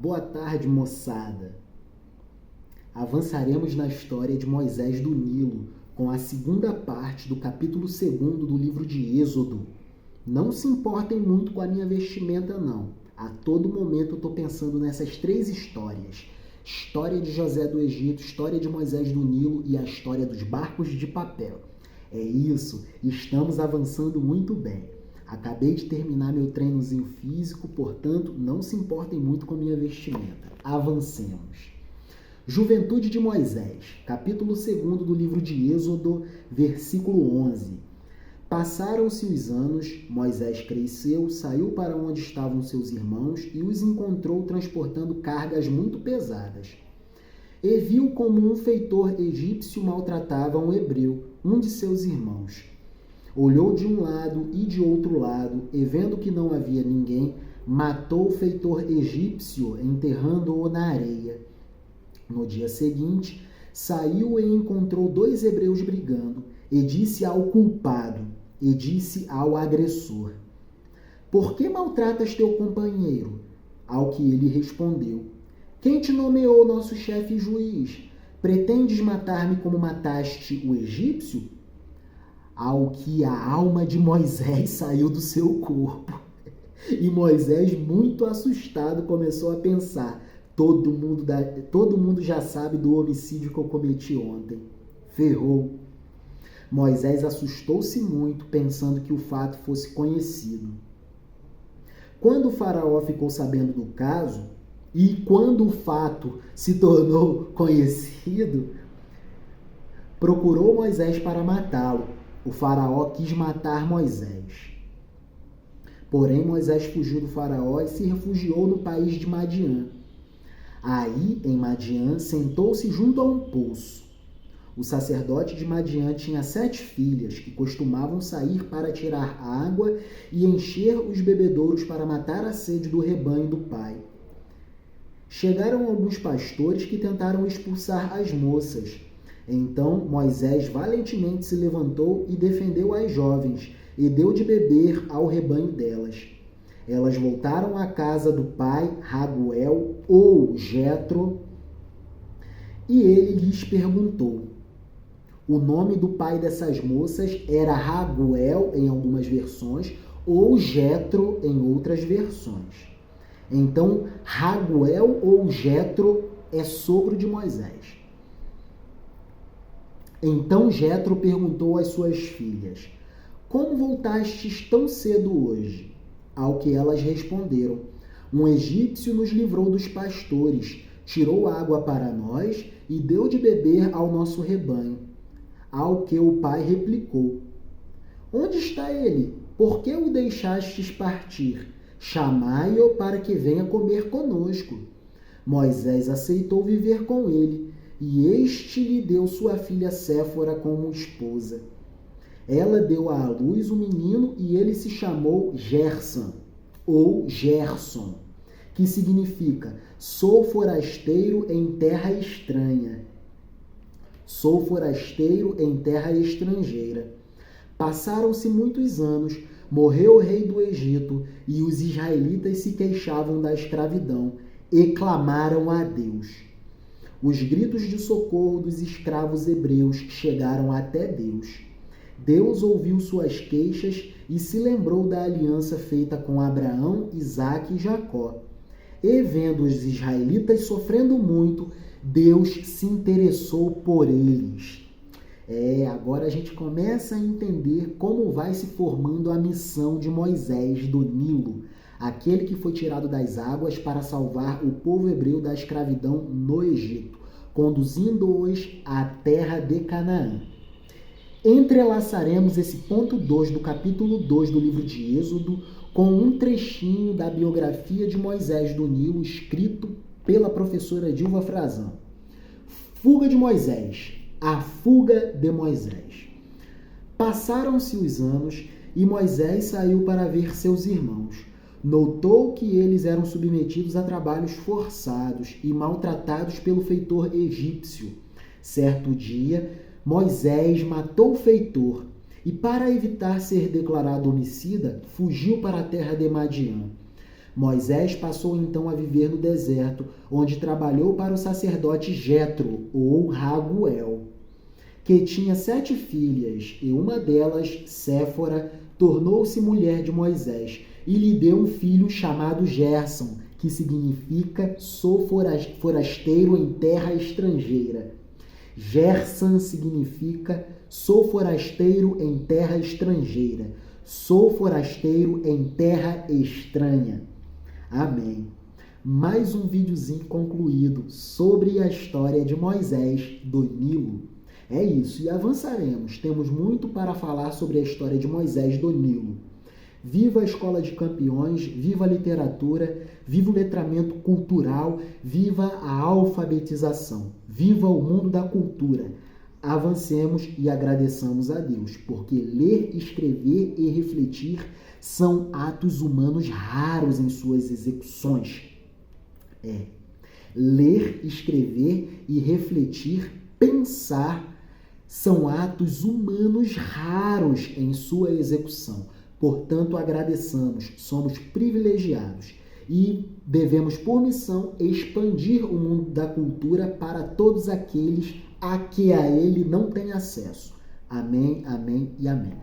Boa tarde, moçada. Avançaremos na história de Moisés do Nilo, com a segunda parte do capítulo 2 do livro de Êxodo. Não se importem muito com a minha vestimenta, não. A todo momento eu estou pensando nessas 3 histórias. História de José do Egito, história de Moisés do Nilo e a história dos barcos de papel. É isso, estamos avançando muito bem. Acabei de terminar meu treinozinho físico, portanto, não se importem muito com minha vestimenta. Avancemos. Juventude de Moisés, capítulo 2 do livro de Êxodo, versículo 11. Passaram-se os anos, Moisés cresceu, saiu para onde estavam seus irmãos e os encontrou transportando cargas muito pesadas. E viu como um feitor egípcio maltratava um hebreu, um de seus irmãos. Olhou de um lado e de outro lado, e vendo que não havia ninguém, matou o feitor egípcio, enterrando-o na areia. No dia seguinte, saiu e encontrou 2 hebreus brigando, e disse ao culpado, e disse ao agressor: Por que maltratas teu companheiro? Ao que ele respondeu: Quem te nomeou nosso chefe e juiz? Pretendes matar-me como mataste o egípcio? Ao que a alma de Moisés saiu do seu corpo. E Moisés, muito assustado, começou a pensar: todo mundo já sabe do homicídio que eu cometi ontem. Ferrou. Moisés assustou-se muito, pensando que o fato fosse conhecido. Quando o faraó ficou sabendo do caso, e quando o fato se tornou conhecido, procurou Moisés para matá-lo. O faraó quis matar Moisés. Porém, Moisés fugiu do faraó e se refugiou no país de Madiã. Aí, em Madiã, sentou-se junto a um poço. O sacerdote de Madiã tinha 7 filhas, que costumavam sair para tirar água e encher os bebedouros para matar a sede do rebanho do pai. Chegaram alguns pastores que tentaram expulsar as moças. Então Moisés valentemente se levantou e defendeu as jovens, e deu de beber ao rebanho delas. Elas voltaram à casa do pai Raguel ou Jetro, e ele lhes perguntou. O nome do pai dessas moças era Raguel em algumas versões, ou Jetro em outras versões. Então, Raguel ou Jetro é sogro de Moisés. Então Jetro perguntou às suas filhas: Como voltastes tão cedo hoje? Ao que elas responderam: Um egípcio nos livrou dos pastores, tirou água para nós e deu de beber ao nosso rebanho. Ao que o pai replicou: Onde está ele? Por que o deixastes partir? Chamai-o para que venha comer conosco. Moisés aceitou viver com ele, e este lhe deu sua filha Séfora como esposa. Ela deu à luz um menino e ele se chamou Gerson, ou Gerson, que significa sou forasteiro em terra estranha. Sou forasteiro em terra estrangeira. Passaram-se muitos anos, morreu o rei do Egito e os israelitas se queixavam da escravidão e clamaram a Deus. Os gritos de socorro dos escravos hebreus chegaram até Deus. Deus ouviu suas queixas e se lembrou da aliança feita com Abraão, Isaque e Jacó. E vendo os israelitas sofrendo muito, Deus se interessou por eles. Agora a gente começa a entender como vai se formando a missão de Moisés do Nilo, aquele que foi tirado das águas para salvar o povo hebreu da escravidão no Egito, conduzindo-os à terra de Canaã. Entrelaçaremos esse ponto 2 do capítulo 2 do livro de Êxodo com um trechinho da biografia de Moisés do Nilo, escrito pela professora Dilva Frazão. Fuga de Moisés. A fuga de Moisés. Passaram-se os anos e Moisés saiu para ver seus irmãos. Notou que eles eram submetidos a trabalhos forçados e maltratados pelo feitor egípcio. Certo dia, Moisés matou o feitor e, para evitar ser declarado homicida, fugiu para a terra de Madiã. Moisés passou então a viver no deserto, onde trabalhou para o sacerdote Jetro, ou Raguel, que tinha 7 filhas, e uma delas, Séfora, tornou-se mulher de Moisés, e lhe deu um filho chamado Gerson, que significa sou forasteiro em terra estrangeira. Gerson significa sou forasteiro em terra estrangeira. Sou forasteiro em terra estranha. Amém. Mais um videozinho concluído sobre a história de Moisés do Nilo. É isso, e avançaremos. Temos muito para falar sobre a história de Moisés do Nilo. Viva a Escola de Campeões, viva a literatura, viva o letramento cultural, viva a alfabetização, viva o mundo da cultura. Avancemos e agradeçamos a Deus, porque ler, escrever e refletir são atos humanos raros em suas execuções. Ler, escrever e refletir, pensar, são atos humanos raros em sua execução. Portanto, agradeçamos, somos privilegiados e devemos, por missão, expandir o mundo da cultura para todos aqueles a que a ele não têm acesso. Amém, amém e amém.